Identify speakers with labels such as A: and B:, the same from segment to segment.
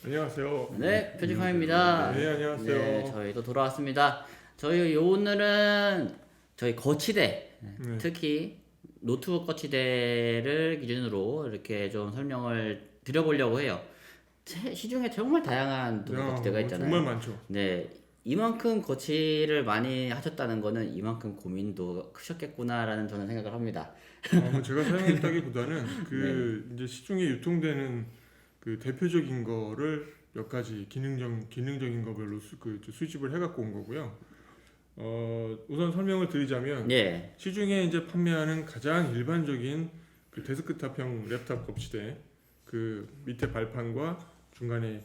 A: 안녕하세요.
B: 네, 표지판입니다.
A: 네, 안녕하세요.
B: 네, 저희도 돌아왔습니다. 저희 오늘은 저희 거치대,
A: 네.
B: 특히 노트북 거치대를 기준으로 이렇게 좀 설명을 드려보려고 해요. 시중에 정말 다양한 노트북 거치대가 있잖아요.
A: 정말 많죠.
B: 네, 이만큼 거치를 많이 하셨다는 거는 이만큼 고민도 크셨겠구나라는 저는 생각을 합니다.
A: 뭐 제가 사용했다기보다는 이제 시중에 유통되는 그 대표적인 거를 몇 가지 기능적인 거별로 수집을 해갖고 온 거고요. 우선 설명을 드리자면
B: 예,
A: 시중에 이제 판매하는 가장 일반적인 그 데스크탑형 랩탑 거치대, 그 밑에 발판과 중간에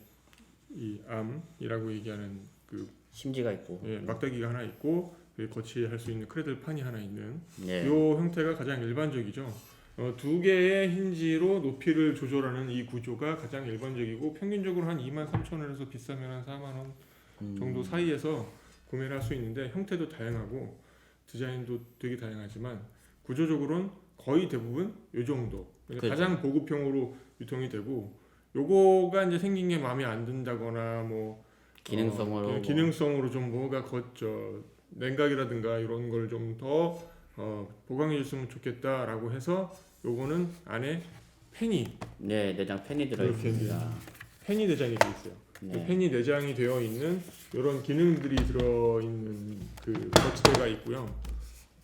A: 이 암이라고 얘기하는 그
B: 심지가 있고.
A: 막대기가 하나 있고 거치할 수 있는 크레들 판이 하나 있는
B: 네,
A: 이 형태가 가장 일반적이죠. 두 개의 힌지로 높이를 조절하는 이 구조가 가장 일반적이고 평균적으로 한 23,000원에서 비싸면 한 4만 원 정도 사이에서 구매를 할 수 있는데 형태도 다양하고 디자인도 되게 다양하지만 구조적으로는 거의 대부분 이 정도.
B: 그렇죠.
A: 가장 보급형으로 유통이 되고 요거가 이제 생긴 게 마음에 안 든다거나 뭐
B: 기능성으로
A: 기능성으로 좀 뭐가 냉각이라든가 이런 걸 좀 더 보강해 줬으면 좋겠다라고 해서 요거는 안에
B: 내장 팬이 들어있습니다.
A: 펜이 내장이 되어 있어요.
B: 네.
A: 펜이 내장이 되어 있는 이런 기능들이 들어 있는 그 거치대가 있고요.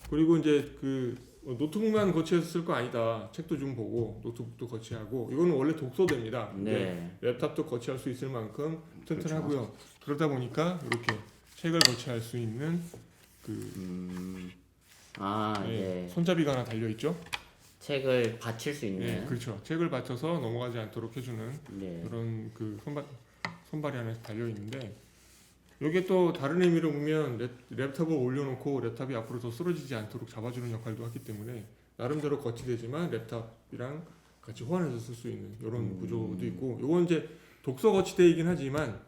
A: 그리고 이제 그 노트북만 거치해서 쓸 거 아니다. 책도 좀 보고 노트북도 거치하고 이거는 원래 독서대입니다.
B: 네.
A: 랩탑도 거치할 수 있을 만큼 튼튼하고요. 그러다 보니까 이렇게 책을 거치할 수 있는
B: 네.
A: 손잡이가 하나 달려 있죠.
B: 책을 받칠 수 있는.
A: 네, 그렇죠. 책을 받쳐서 넘어가지 않도록 해주는
B: 네.
A: 그런 그 손발이 하나 달려 있는데 이게 또 다른 의미로 보면 랩탑을 올려놓고 랩탑이 앞으로 더 쓰러지지 않도록 잡아주는 역할도 하기 때문에 나름대로 거치되지만 랩탑이랑 같이 호환해서 쓸 수 있는 이런 구조도 있고 이건 이제 독서 거치대이긴 하지만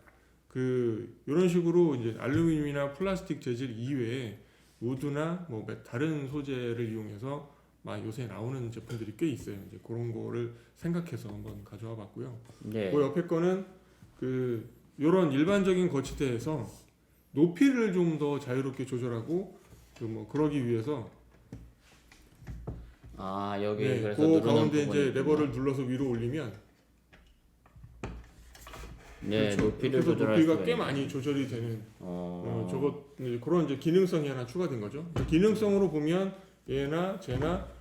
A: 이런 식으로 이제 알루미늄이나 플라스틱 재질 이외에 우드나 뭐 다른 소재를 이용해서 막 요새 나오는 제품들이 꽤 있어요. 이제 그런 거를 생각해서 한번 가져와 봤고요.
B: 네.
A: 그 옆에 거는 요런 일반적인 거치대에서 높이를 좀 더 자유롭게 조절하고 그러기 위해서
B: 여기 그래서
A: 그
B: 누르는
A: 가운데
B: 부분이
A: 이제
B: 있구나.
A: 레버를 눌러서 위로 올리면
B: 네,
A: 그렇죠.
B: 높이를
A: 그래서
B: 조절할
A: 높이가
B: 수가
A: 꽤
B: 있네.
A: 많이 조절이 되는 그런 이제 기능성이 하나 추가된 거죠. 기능성으로 보면 얘나 쟤나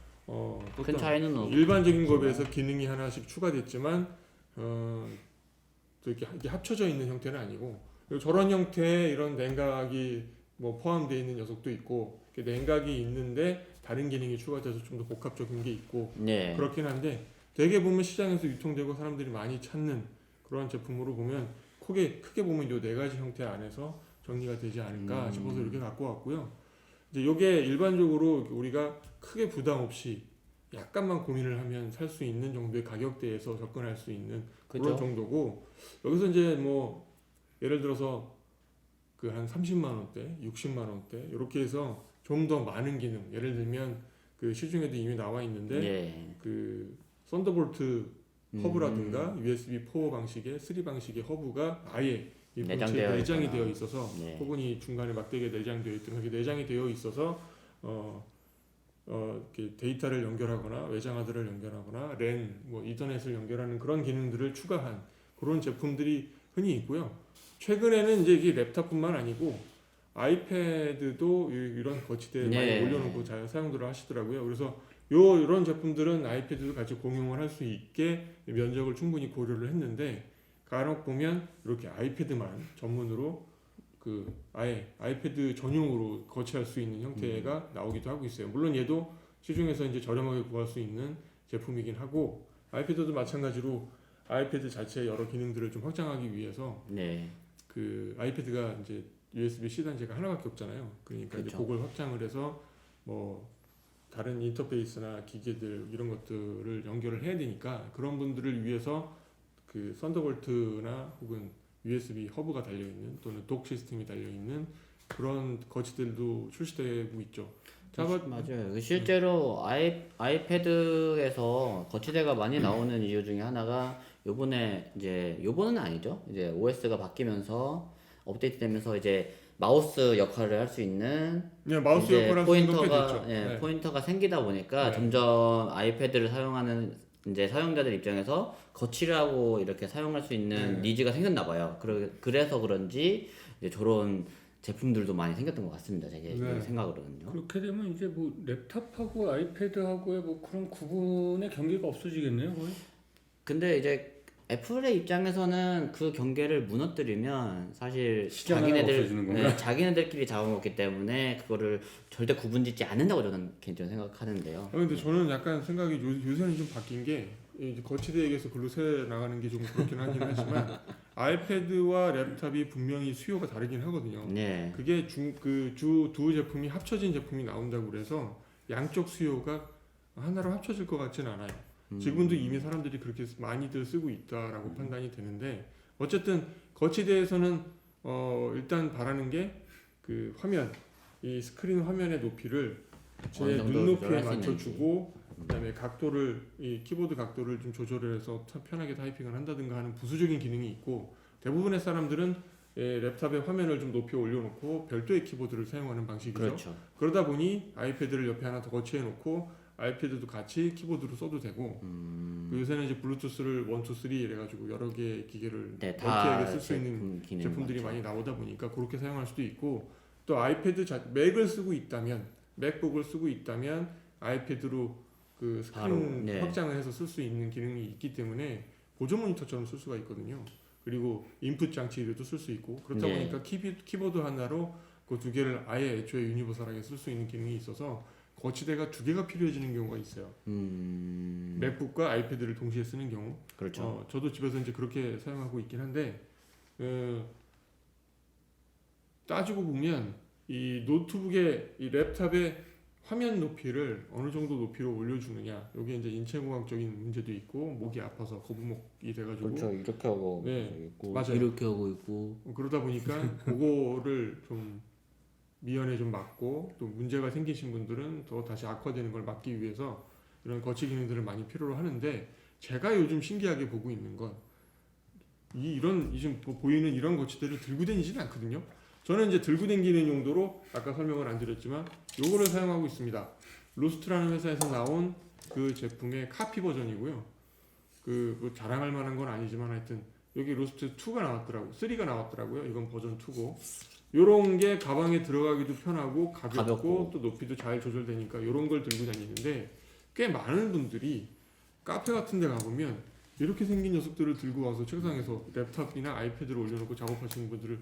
B: 큰 차이는 없.
A: 일반적인 거에 비해서 기능이 하나씩 추가됐지만 또 이렇게 합쳐져 있는 형태는 아니고 그리고 저런 형태의 이런 냉각이 뭐 포함되어 있는 녀석도 있고 냉각이 있는데 다른 기능이 추가돼서 좀 더 복합적인 게 있고
B: 네.
A: 그렇긴 한데 대개 보면 시장에서 유통되고 사람들이 많이 찾는 그런 제품으로 보면 크게 보면 요 네 가지 형태 안에서 정리가 되지 않을까 싶어서 이렇게 갖고 왔고요. 이제 요게 일반적으로 우리가 크게 부담 없이 약간만 고민을 하면 살 수 있는 정도의 가격대에서 접근할 수 있는 그런
B: 그죠?
A: 정도고 여기서 이제 뭐 예를 들어서 그 한 30만 원대, 60만 원대 이렇게 해서 좀 더 많은 기능 예를 들면 그 시중에도 이미 나와 있는데
B: 네.
A: 그 썬더볼트 허브라든가 USB 4 방식의 3 방식의 허브가 아예 이 본체에 내장이 되어 있어서
B: 네.
A: 호분이 중간에 막대기에 내장되어 있든 그게 내장이 되어 있어서 이렇게 데이터를 연결하거나 외장하드를 연결하거나 랜, 뭐 이더넷을 연결하는 그런 기능들을 추가한 그런 제품들이 흔히 있고요. 최근에는 이제 이게 랩탑뿐만 아니고 아이패드도 이런 거치대에 많이 올려놓고 잘 사용들을 하시더라고요. 그래서 이런 제품들은 아이패드도 같이 공용을 할 수 있게 면적을 충분히 고려를 했는데 간혹 보면 이렇게 아이패드만 전문으로 아예 아이패드 전용으로 거치할 수 있는 형태가 나오기도 하고 있어요. 물론 얘도 시중에서 이제 저렴하게 구할 수 있는 제품이긴 하고 아이패드도 마찬가지로 아이패드 자체의 여러 기능들을 좀 확장하기 위해서
B: 네.
A: 아이패드가 이제 USB-C 단자가 하나밖에 없잖아요. 그러니까 이제 그걸 확장을 해서 뭐 다른 인터페이스나 기계들 이런 것들을 연결을 해야 되니까 그런 분들을 위해서 썬더볼트나 혹은 USB 허브가 달려있는 또는 독 시스템이 달려있는 그런 거치들도 출시되고 있죠.
B: 맞아요. 실제로 아이패드에서 거치대가 많이 나오는 이유 중에 하나가 요번은 아니죠. 이제 OS가 바뀌면서 업데이트되면서 이제 마우스 역할을 할 수 있는
A: 네, 마우스
B: 이제
A: 역할을 할 수 있는 건 꽤
B: 포인터가
A: 됐죠. 네.
B: 포인터가 생기다 보니까
A: 네.
B: 점점 아이패드를 사용하는 이제 사용자들 입장에서 거치하고 이렇게 사용할 수 있는 니즈가 생겼나 봐요. 그래서 그런지 이제 저런 제품들도 많이 생겼던 것 같습니다. 제
A: 네.
B: 생각으로는요.
C: 그렇게 되면 이제 뭐 랩탑하고 아이패드하고의 뭐 그런 구분의 경계가 없어지겠네요, 거의.
B: 근데 이제 애플의 입장에서는 그 경계를 무너뜨리면 사실
C: 시장 하나가 없어지는 건가?
B: 자기네들끼리 잡아먹기 때문에 그거를 절대 구분짓지 않는다고 저는 개인적으로 생각하는데요.
A: 근데 저는 약간 생각이 요새는 좀 바뀐 게 이제 거치대에게서 글로 새 나가는 게 좀 그렇긴 하긴 하지만 아이패드와 랩탑이 분명히 수요가 다르긴 하거든요.
B: 네.
A: 그게 두 제품이 합쳐진 제품이 나온다고 그래서 양쪽 수요가 하나로 합쳐질 것 같지는 않아요. 지금도 이미 사람들이 그렇게 많이들 쓰고 있다라고 판단이 되는데 어쨌든 거치대에서는 일단 바라는 게 그 화면 이 스크린 화면의 높이를 제
B: 어느 정도
A: 눈높이에
B: 조절할 수
A: 맞춰주고 그다음에 각도를 이 키보드 각도를 좀 조절을 해서 편하게 타이핑을 한다든가 하는 부수적인 기능이 있고 대부분의 사람들은 랩탑의 화면을 좀 높이 올려놓고 별도의 키보드를 사용하는 방식이죠.
B: 그렇죠.
A: 그러다 보니 아이패드를 옆에 하나 더 거치해 놓고 아이패드도 같이 키보드로 써도 되고 요새는 이제 블루투스를 1, 2, 3 이래가지고 여러 개의 기계를
B: 네,
A: 멀티하게 쓸 수 있는 제품들이 많이 나오다 보니까 그렇게 사용할 수도 있고 또 맥을 쓰고 있다면 맥북을 쓰고 있다면 아이패드로 그 스크린
B: 바로,
A: 확장을 해서 쓸 수 있는 기능이 있기 때문에 보조 모니터처럼 쓸 수가 있거든요. 그리고 인풋 장치로도 쓸 수 있고 그렇다
B: 네.
A: 보니까 키보드 하나로 그 두 개를 아예 애초에 유니버설하게 쓸 수 있는 기능이 있어서 거치대가 두 개가 필요해지는 경우가 있어요. 맥북과 아이패드를 동시에 쓰는 경우.
B: 그렇죠.
A: 저도 집에서 이제 그렇게 사용하고 있긴 한데 따지고 보면 이 노트북의 이 랩탑의 화면 높이를 어느 정도 높이로 올려주느냐. 여기 이제 인체공학적인 문제도 있고 목이 아파서 거북목이 돼가지고.
B: 그렇죠. 이렇게 하고
A: 네,
B: 있고
A: 맞아요.
B: 이렇게 하고 있고
A: 그러다 보니까 그거를 좀 미연에 좀 막고 또 문제가 생기신 분들은 더 다시 악화되는 걸 막기 위해서 이런 거치 기능들을 많이 필요로 하는데 제가 요즘 신기하게 보고 있는 건 이런 지금 보이는 이런 거치대를 들고 다니지는 않거든요. 저는 이제 들고 다니는 용도로 아까 설명을 안 드렸지만 요거를 사용하고 있습니다. 로스트라는 회사에서 나온 그 제품의 카피 버전이고요. 뭐 자랑할 만한 건 아니지만 하여튼 여기 로스트 2가 나왔더라고, 3가 나왔더라고요. 이건 버전 2고. 요런 게 가방에 들어가기도 편하고 가볍고 또 높이도 잘 조절되니까 요런 걸 들고 다니는데 꽤 많은 분들이 카페 같은 데 가보면 이렇게 생긴 녀석들을 들고 와서 책상에서 랩탑이나 아이패드를 올려놓고 작업하시는 분들을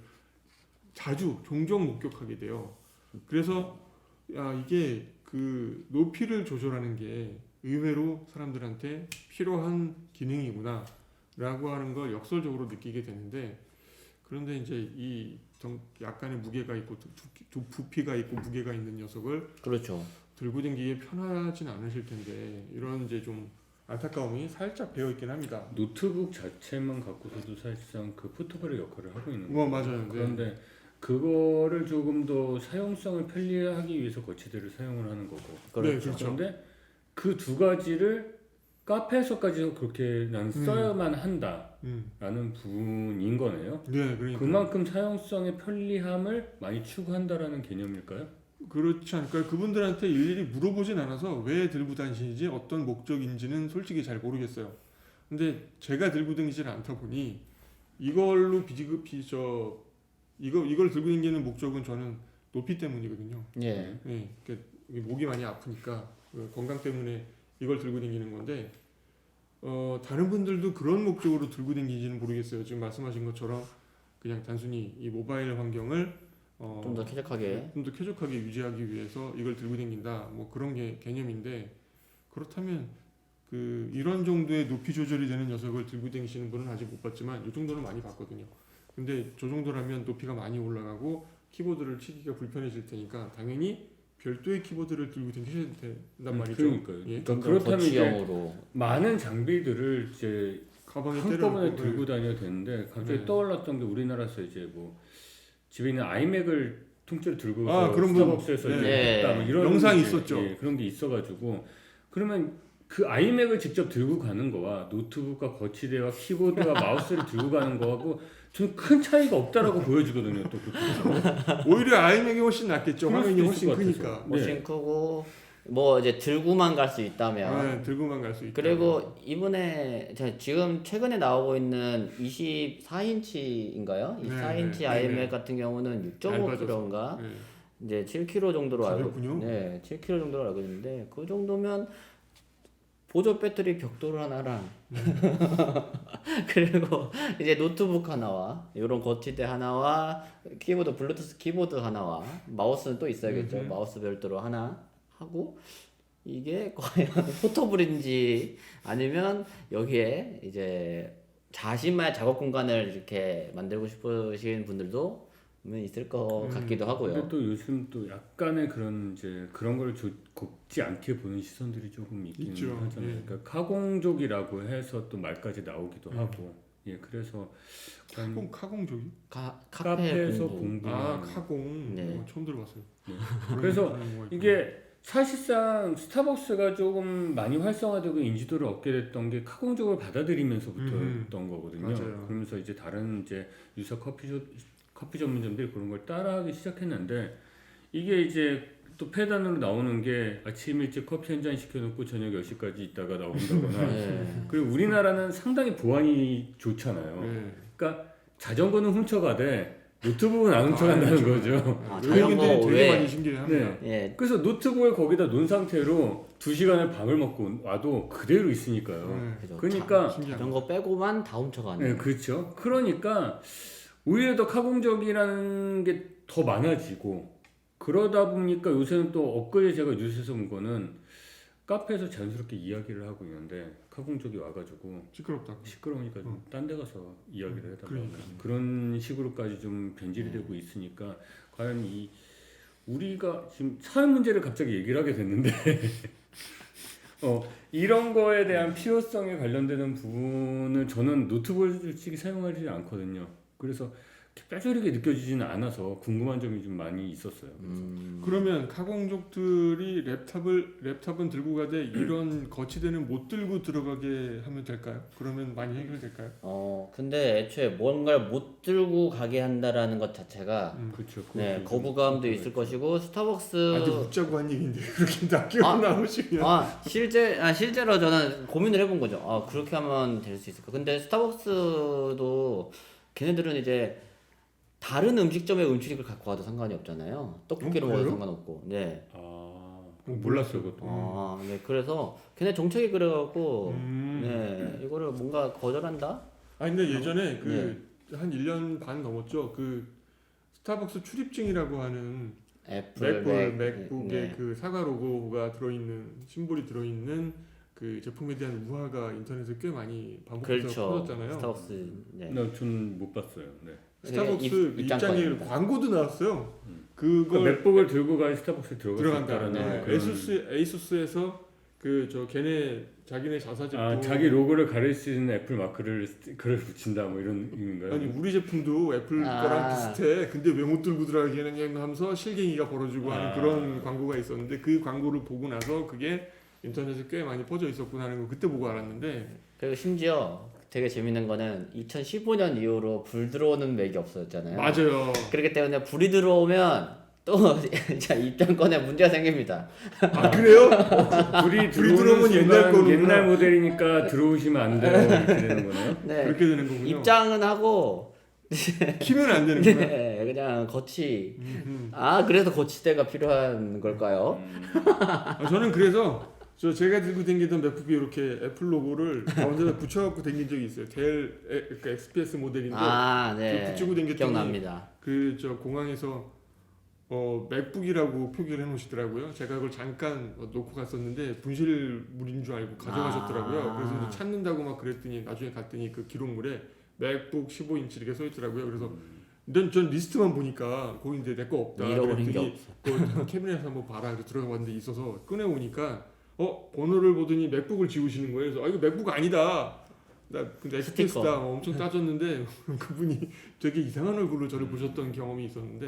A: 종종 목격하게 돼요. 그래서 이게 그 높이를 조절하는 게 의외로 사람들한테 필요한 기능이구나 라고 하는 걸 역설적으로 느끼게 되는데 그런데 이제 이 약간의 무게가 있고 부피가 있고 무게가 있는 녀석을
B: 그렇죠.
A: 들고 다니기에 편하진 않으실 텐데 이런 이제 좀 안타까움이 살짝 배어 있긴 합니다.
C: 노트북 자체만 갖고서도 사실상 그 포터블의 역할을 하고 있는 거예요.
A: 맞아요.
C: 그런데
A: 네.
C: 그거를 조금 더 사용성을 편리하기 위해서 거치대를 사용을 하는 거고.
A: 네, 그렇죠.
C: 그런데 그 두 가지를 카페에서까지 그렇게 난 써야만 한다라는 부분인 거네요.
A: 네, 그러니까
C: 그만큼 사용성의 편리함을 많이 추구한다라는 개념일까요?
A: 그렇지 않을까요? 그분들한테 일일이 물어보진 않아서 왜 들고 다니시는지 어떤 목적인지는 솔직히 잘 모르겠어요. 근데 제가 들고 다니질 않다 보니 이걸로 이걸 들고 다니는 목적은 저는 높이 때문이거든요.
B: 예.
A: 네, 그러니까 목이 많이 아프니까 건강 때문에 이걸 들고 다니는 건데 다른 분들도 그런 목적으로 들고 다니지는 모르겠어요. 지금 말씀하신 것처럼 그냥 단순히 이 모바일 환경을
B: 좀 더 쾌적하게
A: 유지하기 위해서 이걸 들고 다닌다 뭐 그런 게 개념인데 그렇다면 이런 정도의 높이 조절이 되는 녀석을 들고 다니시는 분은 아직 못 봤지만 이 정도는 많이 봤거든요. 근데 저 정도라면 높이가 많이 올라가고 키보드를 치기가 불편해질 테니까 당연히 별도의 키보드를 들고 다니셔야 된단 말이죠.
C: 그러니까요.
A: 예.
C: 그러니까 그렇다면 이제
B: 거치형으로
C: 많은 장비들을 이제
A: 가방에
C: 한꺼번에
A: 때려놓고,
C: 들고 다녀야 되는데 갑자기
A: 네.
C: 떠올랐던 게 우리나라에서 이제 뭐 집에 있는 아이맥을 통째로 들고
A: 그런 분.
C: 스타벅스에서
A: 네.
C: 이제 먹다 뭐 이런
A: 영상이
C: 게,
A: 있었죠.
C: 예, 그런 게 있어가지고 그러면 그 아이맥을 직접 들고 가는 거와 노트북과 거치대와 키보드와 마우스를 들고 가는 거하고 좀 큰 차이가 없다라고 보여지거든요. 또
A: 오히려 아이맥이 훨씬 낫겠죠.
C: 그럴
A: 화면이
C: 수도
A: 훨씬
C: 있을 것
A: 크니까.
C: 같아서.
B: 훨씬 크고 뭐 이제 들고만 갈 수 있다면
A: 네, 들고만 갈 수 있다.
B: 그리고 이번에 지금 최근에 나오고 있는 24인치인가요?
A: 네,
B: 24인치
A: 네,
B: 아이맥
A: 네.
B: 같은 경우는
A: 얇아져서.
B: 6.5kg인가
A: 네.
B: 이제 7kg 정도로 알고
A: 가볍군요.
B: 네, 7kg 정도로 알고 있는데 그 정도면 보조 배터리 벽돌 하나랑 그리고 이제 노트북 하나와 이런 거치대 하나와 키보드 블루투스 키보드 하나와 마우스는 또 있어야겠죠. 마우스 별도로 하나 하고 이게 과연 포터블인지 아니면 여기에 이제 자신만의 작업 공간을 이렇게 만들고 싶으신 분들도 있을 것 같기도 하고요.
C: 근데 또 요즘 또 약간의 그런 이제 그런 걸 곱지 않게 보는 시선들이 조금 있긴
A: 있죠.
C: 하잖아요.
A: 예.
C: 그러니까 카공족이라고 해서 또 말까지 나오기도 하고, 예, 그래서
A: 카공족이?
B: 카페
C: 카페에서
B: 공부.
C: 공부.
A: 아 카공.
B: 네.
A: 처음 들어봤어요.
C: 네.
A: 그런
C: 그래서
A: 뭐가 있구나.
C: 이게 사실상 스타벅스가 조금 많이 활성화되고 인지도를 얻게 됐던 게 카공족을 받아들이면서부터였던 거거든요.
A: 맞아요.
C: 그러면서 이제 다른 이제 유사 커피 전문점들이 그런 걸 따라하기 시작했는데 이게 이제 또 폐단으로 나오는 게 아침 일찍 커피 한 잔 시켜놓고 저녁 10시까지 있다가 나온다거나
B: 네.
C: 그리고 우리나라는 상당히 보안이 좋잖아요.
A: 네.
C: 그러니까 자전거는 훔쳐가되 노트북은 안 훔쳐간다는 거죠.
B: 아,
A: 외국인들이
B: 자전거
A: 되게
B: 왜
A: 많이 신기해합니다.
C: 네.
B: 예,
C: 그래서 노트북을 거기다 놓은 상태로 2시간을 밥을 먹고 와도 그대로 있으니까요.
A: 네.
B: 그죠.
C: 그러니까
B: 자전거 빼고만 다 훔쳐가는.
C: 네, 그렇죠. 그러니까 오히려 더 카공적이라는 게 더 많아지고 그러다 보니까 요새는 또 엊그제 제가 뉴스에서 본 거는 카페에서 자연스럽게 이야기를 하고 있는데 카공족이 와가지고
A: 시끄럽다고.
C: 시끄러우니까 좀 딴 데 가서 이야기를 해달라
A: 그러니까.
C: 그런 식으로까지 좀 변질이 되고 있으니까 과연 이 우리가 지금 사회 문제를 갑자기 얘기를 하게 됐는데 이런 거에 대한 필요성에 관련되는 부분을 저는 노트북을 솔직히 사용하지 않거든요. 그래서 뼈저리게 느껴지지는 않아서 궁금한 점이 좀 많이 있었어요.
A: 그러면 카공족들이 랩탑은 들고 가되 이런 거치대는 못 들고 들어가게 하면 될까요? 그러면 많이 해결될까요?
B: 근데 애초에 뭔가를 못 들고 가게 한다라는 것 자체가
C: 그렇죠.
B: 네, 거부감도 있을 것이고 스타벅스
A: 아주 묻자고 한 얘기인데 그렇게 낚여 나오시면
B: 실제로 저는 고민을 해본 거죠. 그렇게 하면 될 수 있을까? 근데 스타벅스도 걔네들은 이제 다른 음식점의 음식을 갖고 와도 상관이 없잖아요. 떡볶이를 먹어도
A: 그래요?
B: 상관없고. 네.
C: 몰랐어요, 그것도.
B: 네. 그래서 걔네 정책이 그래갖고
A: 네.
B: 네, 이거를 뭔가 거절한다?
A: 아니 근데 예전에
B: 네.
A: 한 1년 반 넘었죠. 그 스타벅스 출입증이라고 하는
B: 애플,
A: 맥북에
B: 네.
A: 그 사과 로고가 들어있는 심볼이 들어있는 그 제품에 대한 우화가 인터넷에 꽤 많이 반복해서
B: 그렇죠.
A: 퍼졌잖아요.
B: 스타벅스. 네.
C: 전 못 봤어요. 네.
A: 스타벅스 입장에
B: 입장권입니다.
A: 광고도 나왔어요.
C: 그러니까
A: 그걸
C: 맥북을 들고 가야 스타벅스에
A: 들어간다.
C: 들어간다라는
A: 네.
C: 그런
A: 에이수스에서 그 저 자기네 자사 제품
C: 자기 로고를 가릴 수 있는 애플 마크를 스티커를 붙인다 뭐 이런 의미인가요?
A: 아니 우리 제품도 애플 거랑 비슷해. 근데 왜 못 들고 들어가겠느냐 하면서 실갱이가 벌어지고 하는 그런 광고가 있었는데 그 광고를 보고 나서 그게 인터넷에 꽤 많이 퍼져 있었구나 하는 거 그때 보고 알았는데
B: 그리고 심지어 되게 재밌는 거는 2015년 이후로 불 들어오는 맥이 없어졌잖아요.
A: 맞아요.
B: 그렇기 때문에 불이 들어오면 또 입장권에 문제가 생깁니다.
A: 아 그래요?
C: 불이
A: 들어오면 옛날 거구나.
C: 옛날 모델이니까 들어오시면 안 돼요 이렇게 되는 거네요.
B: 네.
A: 그렇게 되는 거군요.
B: 입장은 하고
A: 키면 안 되는구나.
B: 네, 그냥 거치. 그래서 거치대가 필요한 걸까요?
A: 저는 그래서 제가 들고 다니던 맥북에 이렇게 애플 로고를 가운데다 붙여갖고 다닌 적이 있어요. 델 그러니까 XPS 모델인데
B: 네.
A: 붙이고 다녔더니
B: 기억납니다.
A: 그 공항에서 맥북이라고 표기를 해놓으시더라고요. 제가 그걸 잠깐 놓고 갔었는데 분실물인 줄 알고 가져가셨더라고요. 그래서 이제 찾는다고 막 그랬더니 나중에 갔더니 그 기록물에 맥북 15인치 이렇게 써있더라고요. 그래서 전 리스트만 보니까 거기 이제 내 거 없다.
B: 잃어버린 게
A: 그랬더니 그 캐비넷에 한번 봐라. 그래서 들어가봤는데 있어서 꺼내 오니까 번호를 보더니 맥북을 지우시는 거예요. 그래서 이거 맥북 아니다. 나 근데 XPS다 엄청 따졌는데 그분이 되게 이상한 얼굴로 저를 보셨던 경험이 있었는데.